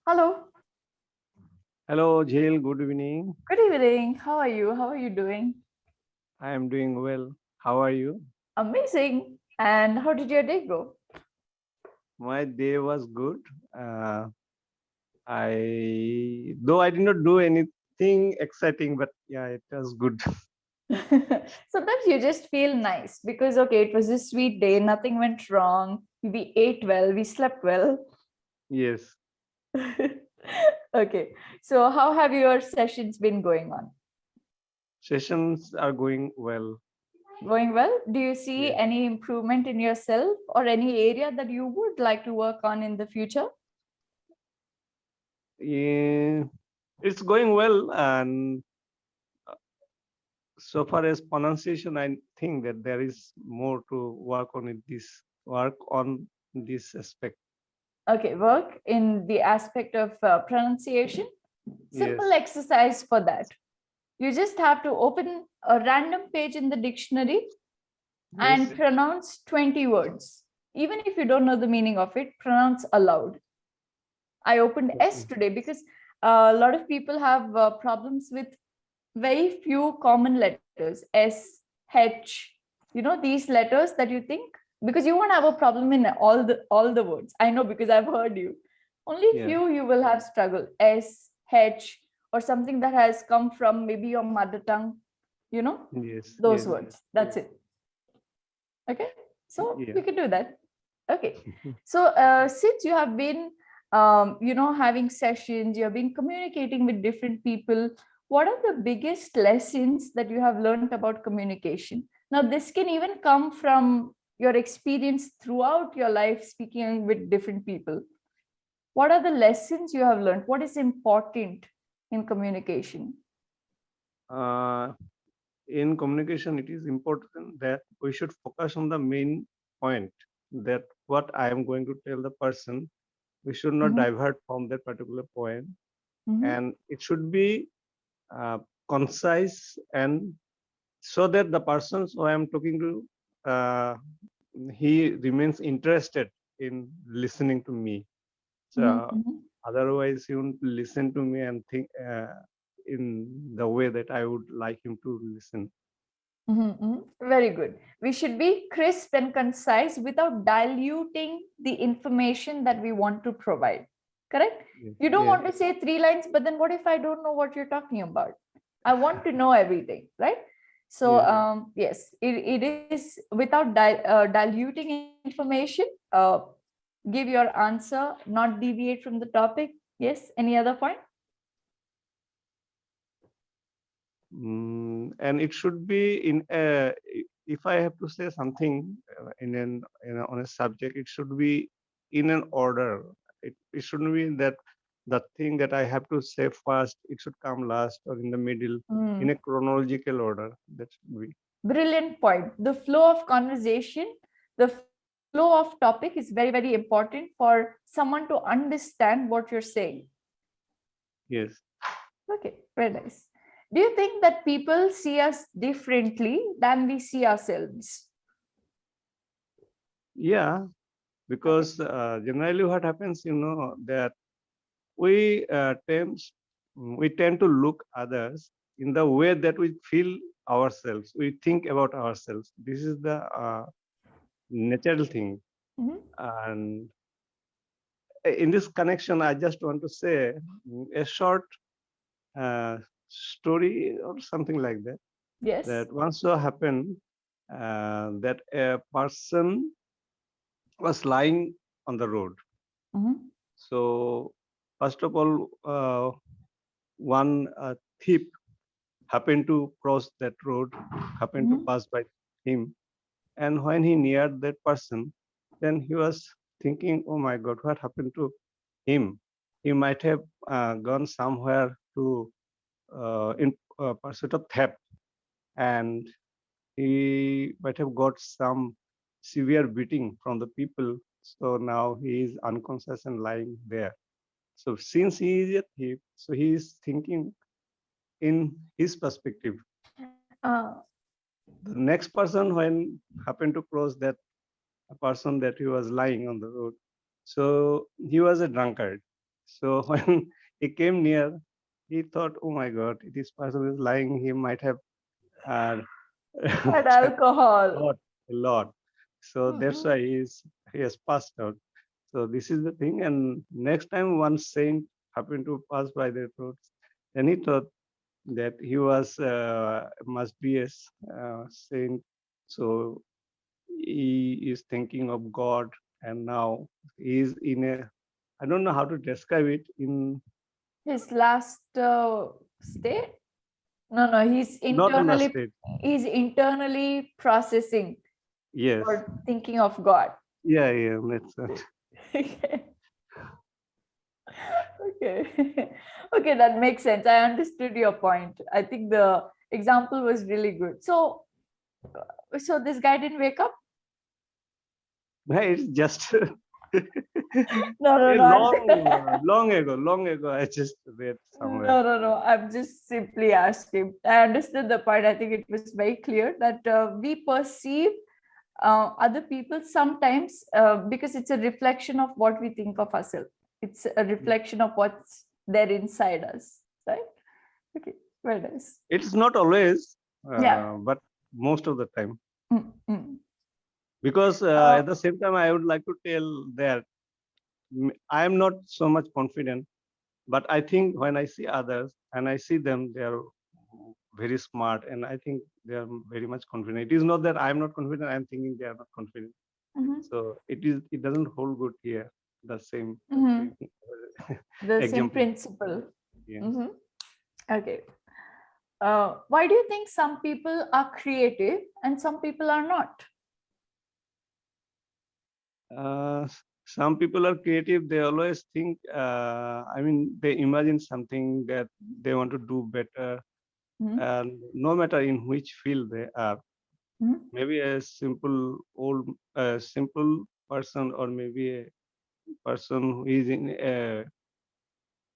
Hello. Hello, Jail. Good evening. Good evening. How are you? How are you doing? I am doing well. How are you? Amazing. And how did your day go? My day was good. Uh, though I did not do anything exciting, but yeah, it was good. Sometimes you just feel nice because, okay, it was a sweet day, nothing went wrong. We ate well, we slept well. Yes, Okay. So, how have your sessions been going on? sessions are going well. Going well? Do you see Yeah. any improvement in yourself or any area that you would like to work on in the future? Yeah, it's going well, and so far as pronunciation, I think that there is more to work on this aspect. Okay, work in the aspect of pronunciation. Simple Yes, exercise for that. You just have to open a random page in the dictionary yes. and pronounce 20 words. Even if you don't know the meaning of it, pronounce aloud. I opened S Okay. today because a lot of people have problems with very few common letters S, H, these letters that you think, because you won't have a problem in all the words. I know because I've heard you. Only Yeah. few you will have struggle. S, H, or something that has come from maybe your mother tongue, you know, Yes. those Yes. words. That's it. Okay. So Yeah. you can do that. Okay. So since you have been having sessions, you have been communicating with different people, what are the biggest lessons that you have learned about communication? Now this can even come from your experience throughout your life speaking with different people. What are the lessons you have learned? What is important in communication? Uh, in communication, it is important that we should focus on the main point, that what I am going to tell the person, we should not Mhm, divert from that particular point, mhm, and it should be uh, concise, and so that the persons who I am talking to, he remains interested in listening to me. mhm, So mhm. otherwise, he won't listen to me and think in the way that I would like him to listen. Very good. We should be crisp and concise without diluting the information that we want to provide. Correct? Yes, You don't yes, want to say three lines, but then what if I don't know what you're talking about? I want to know everything, right? So, yes. yes, it is without diluting information. Give your answer, not deviate from the topic. Yes, any other point? And it should be in if I have to say something on a subject, it should be in an order. It shouldn't be that the thing that I have to say first, it should come last or in the middle, in Mm, a chronological order. That should be. brilliant point. The flow of conversation, the flow of topic is very, very important for someone to understand what you're saying. Yes. Okay, very nice. Do you think that people see us differently than we see ourselves? Yeah, Okay. because generally what happens, that we tend to look others in the way that we feel ourselves, we think about ourselves. This is the natural thing. Mhm. And in this connection, I just want to say a short uh, story or something like that, Yes. that once so happened that a person was lying on the road. Mhm. So first of all, one thief happened to cross that road, happened to Mhm. pass by him. And when he neared that person, then he was thinking, oh my God, what happened to him? He might have gone somewhere to in pursuit of theft, and he might have got some severe beating from the people. So now he is unconscious and lying there. So since he is a thief, so he is thinking in his perspective. The next person, when happened to cross that person that he was lying on the road, so he was a drunkard. So when he came near, he thought, "Oh my God, this person is lying. He might have uh, Had alcohol. got a lot." So that's Mhm. why he has passed out. So this is the thing. And next time one saint happened to pass by their throats, then he thought that he was must be a saint. So he is thinking of God, and now he is in a, I don't know how to describe it. In His last state? No, not in a state. he's internally processing Yes. or thinking of God. Yeah. Yeah. That's it. Okay. Okay. Okay, that makes sense. I understood your point. I think the example was really good. So this guy didn't wake up? It's just No, a no. long ago. I just read somewhere. No. I'm just simply asking. I understood the point. I think it was very clear that we perceive other people sometimes because it's a reflection of what we think of ourselves. It's a reflection of what's there inside us, right? Okay, very nice. It's not always, Yeah. but most of the time. Mm. Because Uh, at the same time, I would like to tell that I am not so much confident, but I think when I see others and I see them, they are very smart, and I think they are very much confident. It is not that I am not confident; I am thinking they are not confident. mhm, So it doesn't hold good here. The same mhm. The same example. principle. Yes. Mhm. Okay. Why do you think some people are creative and some people are not? Some people are creative. They always think. I mean, they imagine something that they want to do better, Mhm, and no matter in which field they are. mhm, Maybe a simple person, or maybe a person who is in a,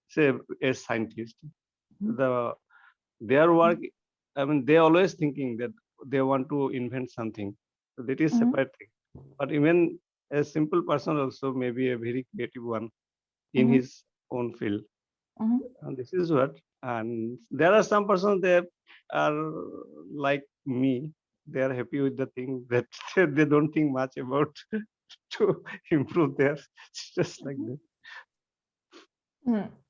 say, a scientist. mhm, The their work. I mean, they always thinking that they want to invent something. So that is mhm, separate thing. But even a simple person also may be a very creative one in mhm, his own field. mhm. And this is what. And there are some persons that are like me. They are happy with the thing that they don't think much about to improve their just like that.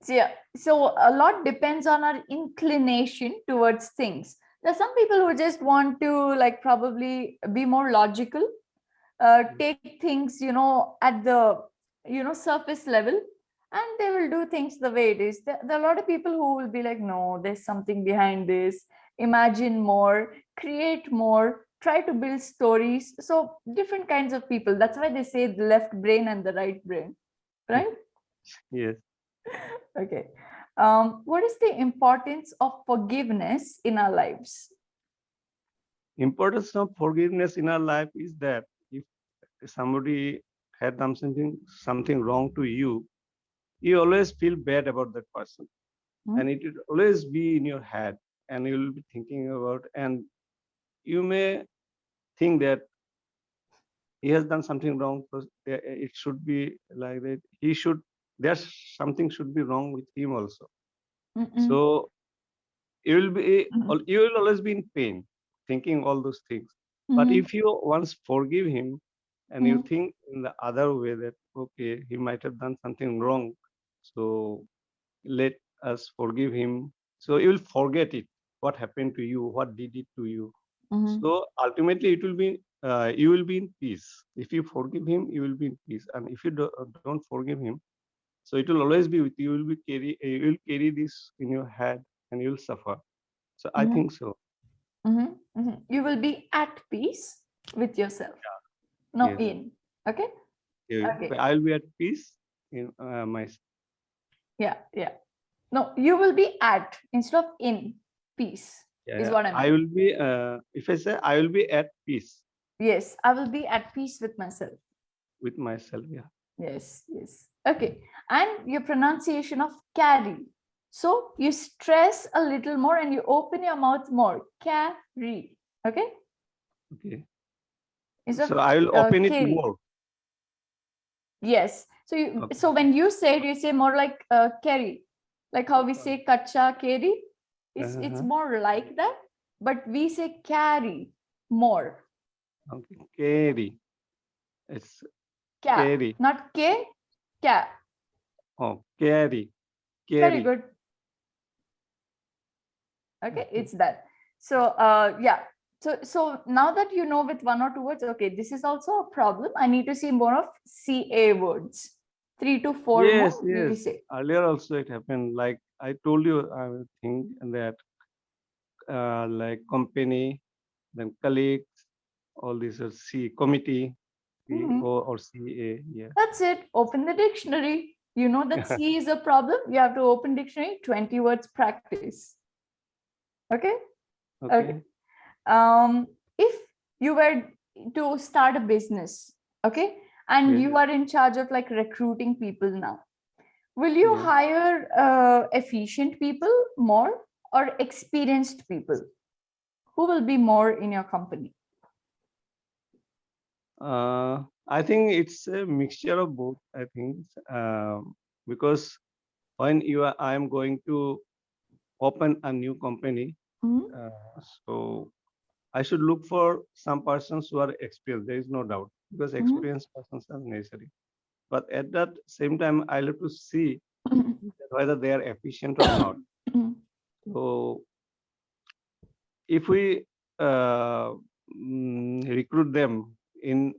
So, yeah, so a lot depends on our inclination towards things. There's some people who just want to like probably be more logical, take things, at the, surface level, and they will do things the way it is. There are a lot of people who will be like, no, there's something behind this. Imagine more, create more, try to build stories. So different kinds of people. That's why they say the left brain and the right brain, right? Yes. Okay. What is the importance of forgiveness in our lives? Importance of forgiveness in our life is that if somebody had done something wrong to you always feel bad about that person, Hmm? and it will always be in your head, and you will be thinking about, and you may think that he has done something wrong, so it should be like that. He should, there's something should be wrong with him also. Mm-mm. So Mhm. you will always be in pain thinking all those things. But Mhm. if you once forgive him, and you Mhm. think in the other way that okay, he might have done something wrong, so let us forgive him. So you will forget it, what happened to you, what did it to you. Mhm. So ultimately, it will be you will be in peace. If you forgive him, you will be in peace. And if you don't forgive him, so it will always be with you. You will carry this in your head, and you will suffer. So I Mhm. think so. Mhm. Mhm. You will be at peace with yourself. No, Yes, in. Okay. Okay. I will be at peace in my. Yeah. Yeah. No, you will be at instead of in peace, is Yeah, what I I meant. will be. If I say I will be at peace Yes, I will be at peace with myself. with myself. Yeah. Yes. Yes. Okay. And your pronunciation of carry. So you stress a little more and you open your mouth more. Carry. Okay. Okay. Instead So of I will open it carry. more. Yes. So Okay. so when you say more like carry, like how we say kacha carry. It's Uh-huh. more like that, but we say carry more. Okay. Carry. It's Ca, carry. not k, ca. Oh, carry. Very Carry. good. Okay, Okay. it's that. So yeah. So now that you know with 1 or 2 words, okay, this is also a problem. I need to see more of CA words. 3 to 4 Yes, more, we yes. say. Earlier also it happened. Like I told you, I will think that like company, then colleagues, all these are C committee, Mhm. CO or CA. Yeah. That's it. Open the dictionary. You know that C is a problem. You have to open dictionary, 20 words practice. Okay. Okay. Okay. If you were to start a business, okay, and Yes. you are in charge of like recruiting people now, will you Yes. hire efficient people more or experienced people? Who will be more in your company? I think it's a mixture of both. I think because when I am going to open a new company, Mhm, so I should look for some persons who are experienced. There is no doubt because mhm, experienced persons are necessary. But at that same time, I have to see mhm, whether they are efficient or not. mhm, So if we uh, recruit them in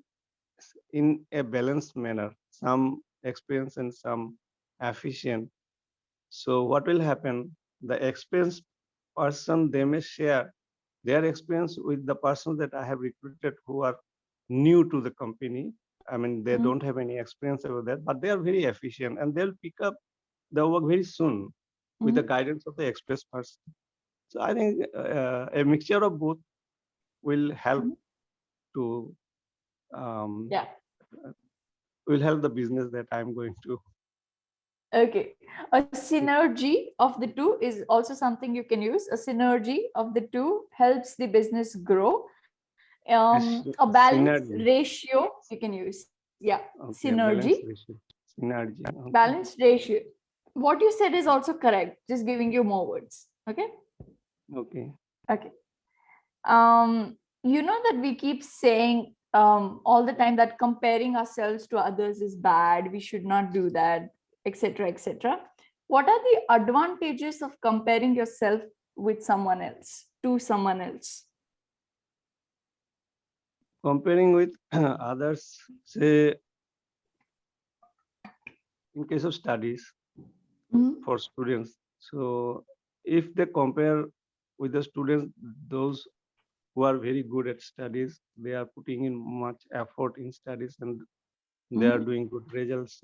a balanced manner, some experience and some efficient. So what will happen? The experienced person, they may share their experience with the person that I have recruited who are new to the company. I mean, they mhm, don't have any experience over that, but they are very efficient and they'll pick up the work very soon with the mhm, guidance of the experienced person. So I think a mixture of both will help mhm. to um, Yeah. will help the business that I'm going to. Okay. A synergy of the two is also something you can use. A synergy of the two helps the business grow. A balanced Synergy. ratio you can use. Yeah. Okay, balance Synergy, ratio. Synergy. Okay. balanced ratio. What you said is also correct. Just giving you more words. Okay. Okay. Okay. You know that we keep saying all the time that comparing ourselves to others is bad. We should not do that, etc., etc. What are the advantages of comparing yourself with someone else to someone else? Comparing with others, say in case of studies Mhm, for students. So if they compare with the students, those who are very good at studies, they are putting in much effort in studies and they are mhm, doing good results.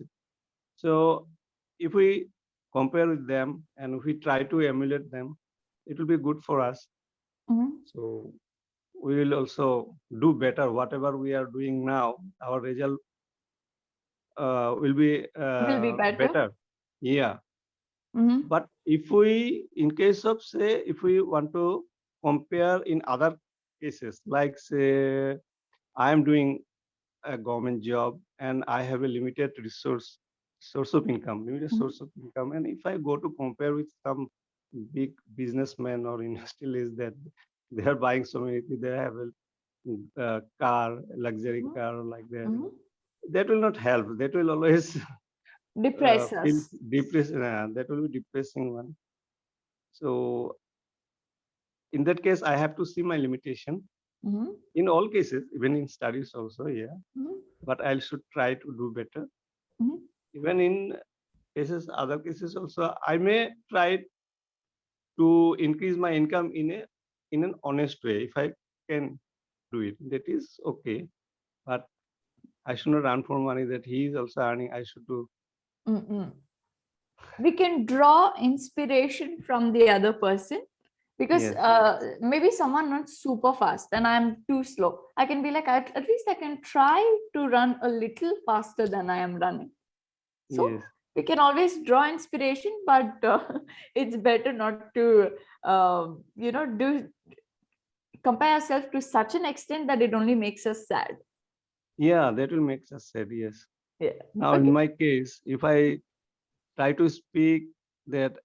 So if we compare with them and if we try to emulate them, it will be good for us. mhm. So we will also do better. Whatever we are doing now, our result will be Will be better. better. Yeah. Mhm, But if we, in case of say, if we want to compare in other cases, like say, I am doing a government job and I have a limited source of income, limited mhm, source of income. And if I go to compare with some big businessman or industrialist that they are buying so many, they have a car, luxury mhm, car like that, mhm. that will not help. That will always Depress feel us. depressed. That will be depressing one. So in that case, I have to see my limitation. Mhm, In all cases, even in studies also, yeah. mhm, But I should try to do better. mhm, Even in cases, other cases also, I may try to increase my income in an honest way. If I can do it, that is okay. But I should not run for money that he is also earning. I should do. mhm. We can draw inspiration from the other person because Yes, maybe someone runs super fast and I'm too slow. I can be like, at least I can try to run a little faster than I am running. So yes, we can always draw inspiration, but it's better not to do compare ourselves to such an extent that it only makes us sad. yeah. That will make us sad. Yes. Yeah. Now, in Okay. my case, if I try to speak that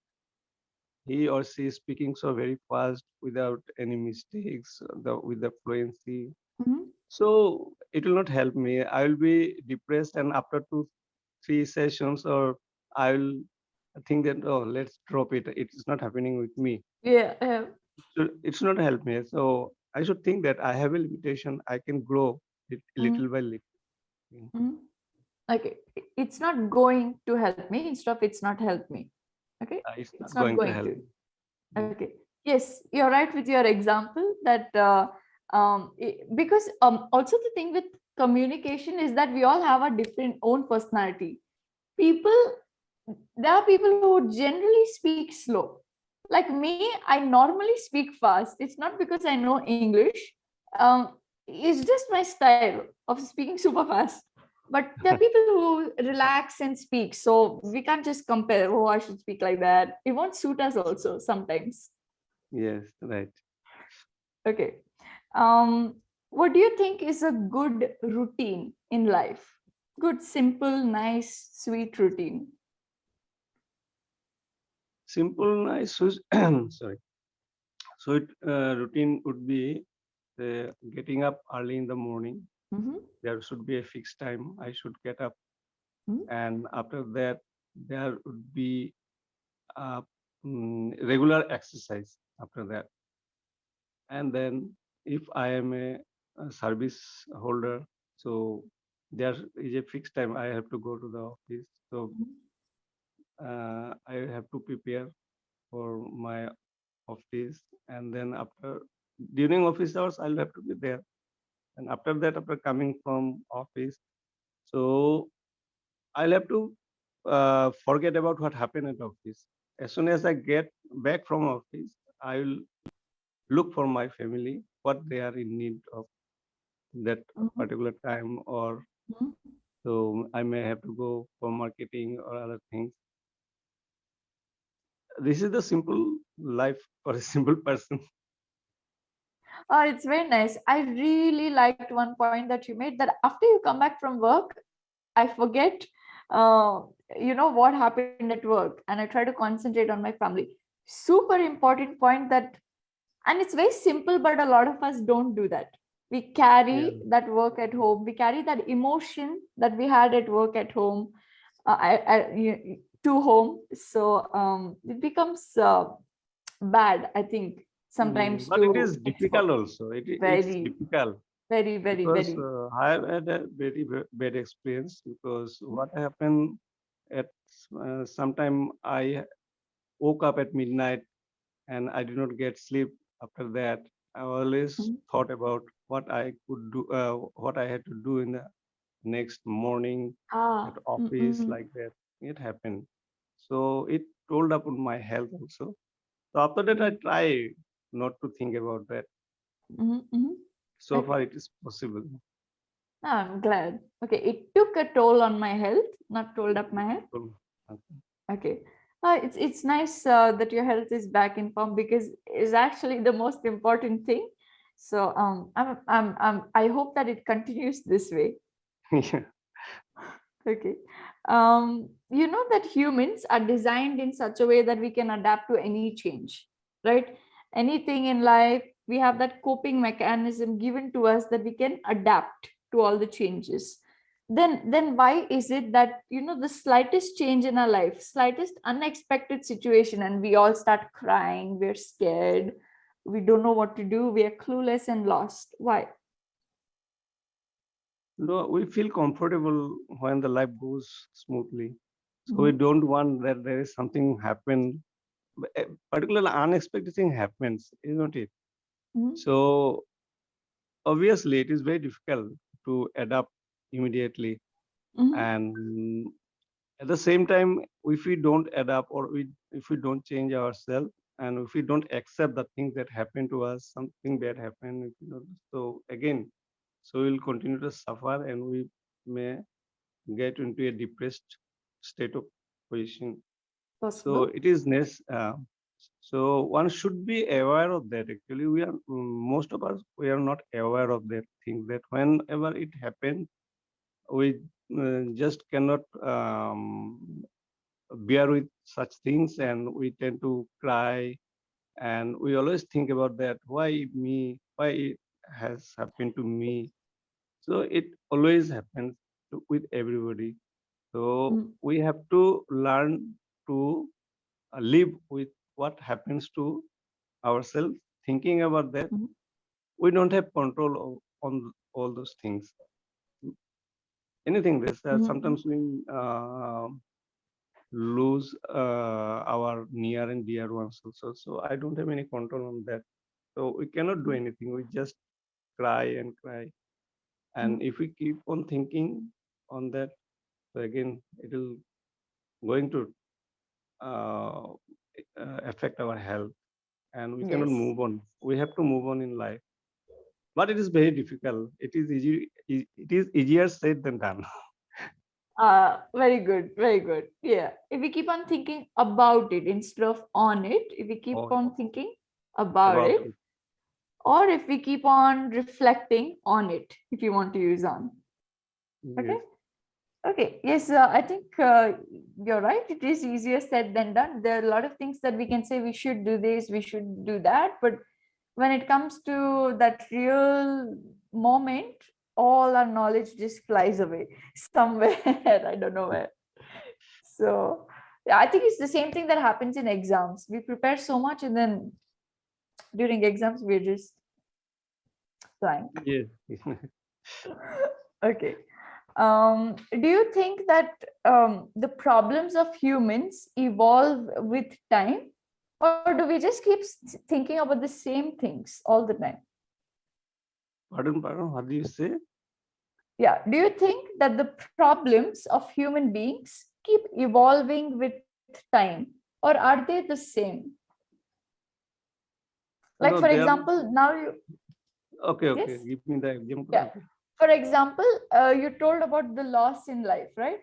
he or she is speaking so very fast without any mistakes, with the fluency, Mhm. so it will not help me. I will be depressed, and after 2, 3 sessions, or I will think that, oh, let's drop it. It is not happening with me. Yeah. So it's not help me. So I should think that I have a limitation. I can grow it Mhm. little by little. Mhm. Okay. It's not going to help me. Instead of it's not help me. Okay. It's It's not not going to going help to. me. Mm. Okay. Yes, you're right with your example that because also the thing with communication is that we all have a different own personality. People, there are people who generally speak slow. Like me, I normally speak fast. It's not because I know English. It's just my style of speaking super fast. But there are people who relax and speak. So we can't just compare, oh, I should speak like that. It won't suit us also sometimes. Yes, right. Okay. Um, what do you think is a good routine in life? Good, simple, nice, sweet routine. Simple, nice. Sorry. So routine would be getting up early in the morning. Mhm, There should be a fixed time. I should get up, mhm, and after that, there would be uh, regular exercise after that. And then, if I am a service holder, so there is a fixed time I have to go to the office. So mhm, I have to prepare for my office, and then after during office hours, I'll have to be there. And after that, after coming from office, so I'll have to forget about what happened at office. As soon as I get back from office, I will look for my family, what they are in need of that mhm, particular time, or mhm. so I may have to go for marketing or other things. This is the simple life for a simple person. It's very nice. I really liked one point that you made that after you come back from work, I forget, uh, what happened at work, and I try to concentrate on my family. Super important point that, and it's very simple, but a lot of us don't do that. We Yeah. carry that work at home. We carry that emotion that we had at work at home, to home. So it becomes bad, I think, sometimes But it to is export. difficult also. It's Very, difficult very, very, because very. I have had a very bad experience, because what happened at sometime I woke up at midnight and I did not get sleep after that. I always Mhm. thought about what I could do, what I had to do in the next morning at Ah, office, like that. It happened. So it told up on my health also. So after that, I try not to think about that. So far, Okay. it is possible. Ah, I'm glad. Okay, it took a toll on my health, not told up my health. So, okay. Okay. It's nice that your health is back in form because it's actually the most important thing. So I hope that it continues this way. Yeah. Okay. You know that humans are designed in such a way that we can adapt to any change, right? Anything in life, we have that coping mechanism given to us that we can adapt to all the changes. Then why is it that the slightest change in our life, slightest unexpected situation, and we all start crying, we're scared, we don't know what to do, we are clueless and lost? Why? No, we feel comfortable when the life goes smoothly. So we Mhm, don't want that there is something happen, particularly unexpected thing happens, isn't it? mhm, So obviously, it is very difficult to adapt immediately, mhm. and at the same time, if we don't adapt, or if we don't change ourselves, and if we don't accept the things that happen to us, something bad happen, so again, so we'll continue to suffer, and we may get into a depressed state of position. So Possible. it is so one should be aware of that. Actually, most of us, we are not aware of that thing, that whenever it happens, we just cannot bear with such things, and we tend to cry, and we always think about that, why me, why it has happened to me. So it always happens with everybody. So Mm, we have to learn to live with what happens to ourselves, thinking about that. mm, We don't have control on all those things. Anything this, mm, sometimes we lose our near and dear ones also. So I don't have any control on that. So we cannot do anything. We just cry and cry. And mm. if we keep on thinking on that, so again, it will going to uh, affect our health, and we cannot Yes. move on. We have to move on in life, but it is very difficult. It is easy. It is easier said than done. Very good, very good. Yeah. If we keep on thinking about it instead of on it, if we keep Oh, on thinking about about it, it. or if we keep on reflecting on it, if you want to use on. Okay. Yes. Okay. Yes, I think you're right. It is easier said than done. There are a lot of things that we can say we should do this, we should do that. But when it comes to that real moment, all our knowledge just flies away somewhere. I don't know where. So yeah, I think it's the same thing that happens in exams. We prepare so much, and then during exams, we're just blank. Yes. Okay. Do you think that the problems of humans evolve with time, or do we just keep thinking about the same things all the time? Pardon. What do you say? Yeah. Do you think that the problems of human beings keep evolving with time, or are they the same? Like, No, for they are example, now you, okay. Okay. yes? Give me the example. Yeah. Okay. For example, you told about the loss in life, right?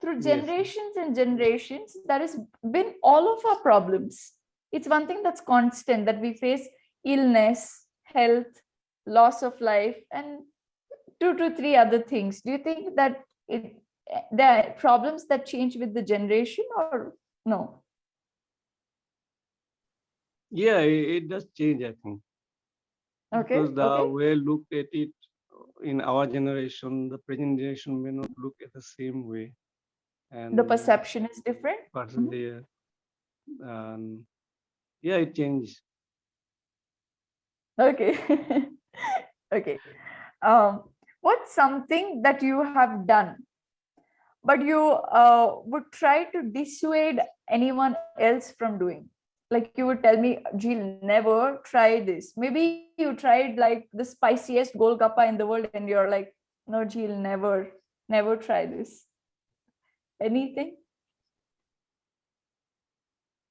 Through Yes. generations and generations, that has been all of our problems. It's one thing that's constant, that we face illness, health, loss of life, and two to three other things. Do you think that there are problems that change with the generation, or no? Yeah, it does change, I think, Okay, because the okay. way look at it in our generation, the present generation may not look at the same way, The and perception is different. Mhm. personally, yeah, it changed. Okay. Okay. What's something that you have done, but you would try to dissuade anyone else from doing? Like, you would tell me, Jill, never try this. Maybe you tried like the spiciest golgappa in the world, and you're like, no, Jill, never try this. Anything?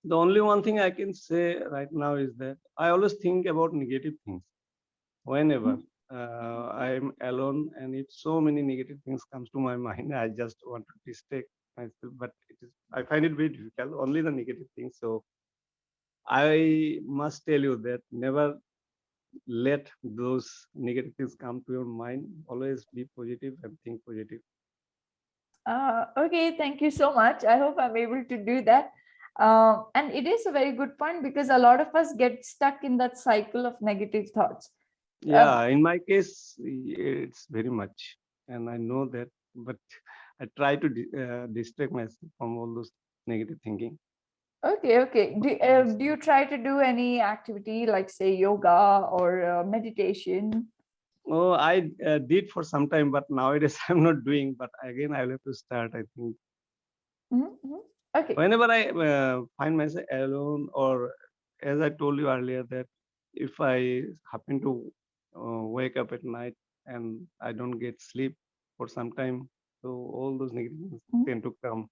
The only one thing I can say right now is that I always think about negative things whenever Mhm. I'm alone, and if so many negative things comes to my mind, I just want to distract myself. But I find it very difficult. Only the negative things. So I must tell you that never let those negative things come to your mind. Always be positive and think positive. Okay, thank you so much. I hope I'm able to do that. And it is a very good point, because a lot of us get stuck in that cycle of negative thoughts. Um, Yeah, in my case, it's very much, and I know that, but I try to distract myself from all those negative thinking. okay, okay. Do you try to do any activity like, say, yoga or meditation? Oh, I did for some time, but nowadays I'm not doing. But again, I'll have to start. I think Mhm, mhm. Okay. whenever I find myself alone, or as I told you earlier, that if I happen to wake up at night and I don't get sleep for some time, so all those negative things Mhm, tend to come.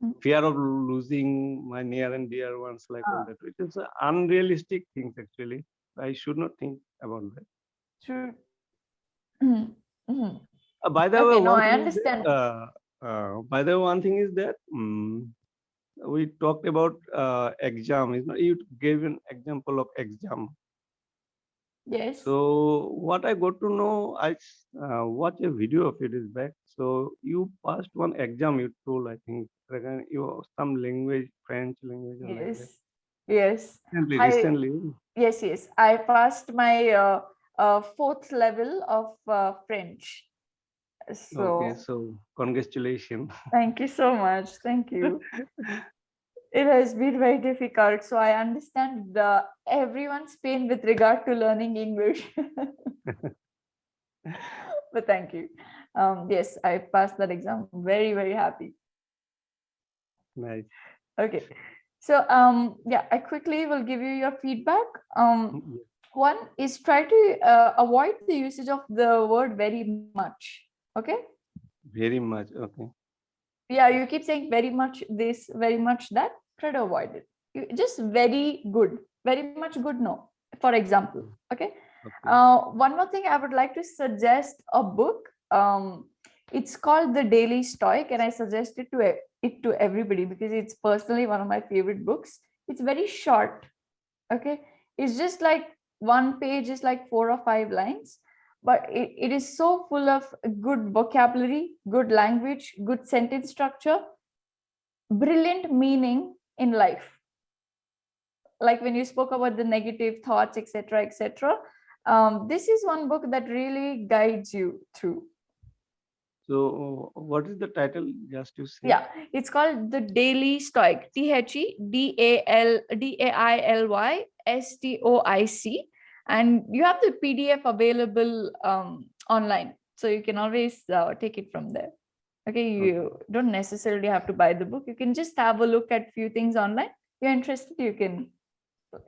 mhm. Fear of losing my near and dear ones, like all Ah, that, which is unrealistic things actually. I should not think about that. true. Mhm, mhm. By the way, Okay, no, one I thing is that, understand. by the way, one thing is that we talked about exam. You gave an example of exam. Yes. So what I got to know, I watched a video of it is back. So you passed one exam, you told, I think, you some language, French language or like that. Yes. Yes. Recently, I recently. Yes, yes. I passed my fourth level of French. Okay, So so congratulations. thank you so much. Thank you. It has been very difficult. So I understand everyone's pain with regard to learning English. But thank you. Yes, I passed that exam. Very, very happy. Nice. Okay. So yeah, I quickly will give you your feedback. Yeah, One is try to avoid the usage of the word very much. Okay. very much. Okay. Yeah, you keep saying very much this, very much that. Try to avoid it. Just very good, very much good. No, for example. Okay. Okay. One more thing I would like to suggest a book. It's called The Daily Stoic, and I suggest it to everybody because it's personally one of my favorite books. It's very short. Okay, it's just like one page is like 4 or 5 lines, but it is so full of good vocabulary, good language, good sentence structure, brilliant meaning in life. Like when you spoke about the negative thoughts, etc., etc., this is one book that really guides you through. So what is the title? Just to say. Yeah, it's called The Daily Stoic. THEDAILYSTOIC. And you have the PDF available online. So you can always take it from there. Okay, you don't necessarily have to buy the book. You can just have a look at few things online. You're interested, you can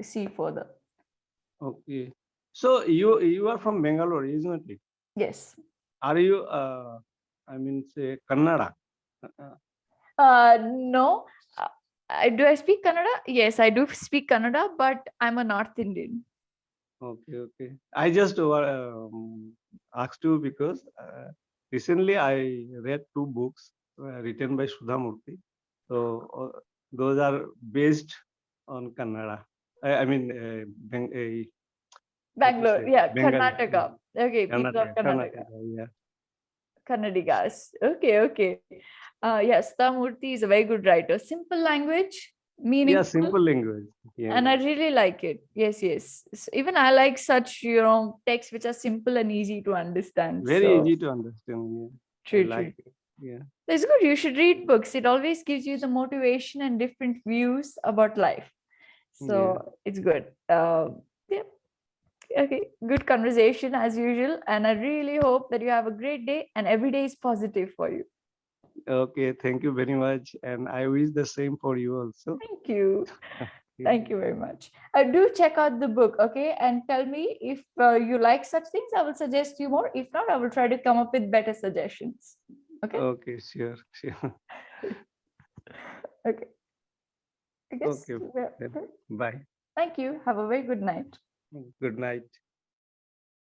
see further. Okay. So you are from Bangalore, isn't it? Yes. Are you I mean say Kannada? Uh, No. Do I speak Kannada? Yes, I do speak Kannada, but I'm a North Indian. Okay, okay. I just asked you because recently I read two books written by Sudha Murthy. So those are based on Kannada. I mean, what to Bangalore, say, yeah, Bengali, Karnataka. Okay, people of Karnataka, Karnataka. Karnataka. Yeah, Kannadigas. Okay, okay. Yes, Tamurthy is a very good writer. Simple language, yeah. meaningful, Simple language. Yeah, and I really like it. Yes, yes. Even I like such, texts which are simple and easy to understand. very So easy to understand. Yeah, I true, like true. it. Yeah, It's good. You should read books. It always gives you the motivation and different views about life. yeah. So it's good. Yeah. Okay. Good conversation as usual. And I really hope that you have a great day and every day is positive for you. Okay, thank you very much, and I wish the same for you also. Thank you. Yeah. Thank you very much. Do check out the book, okay? And tell me if you like such things. I will suggest you more. If not, I will try to come up with better suggestions. Okay. Okay, sure, sure. Okay. I guess. Okay, then bye. Thank you. Have a very good night. Good night.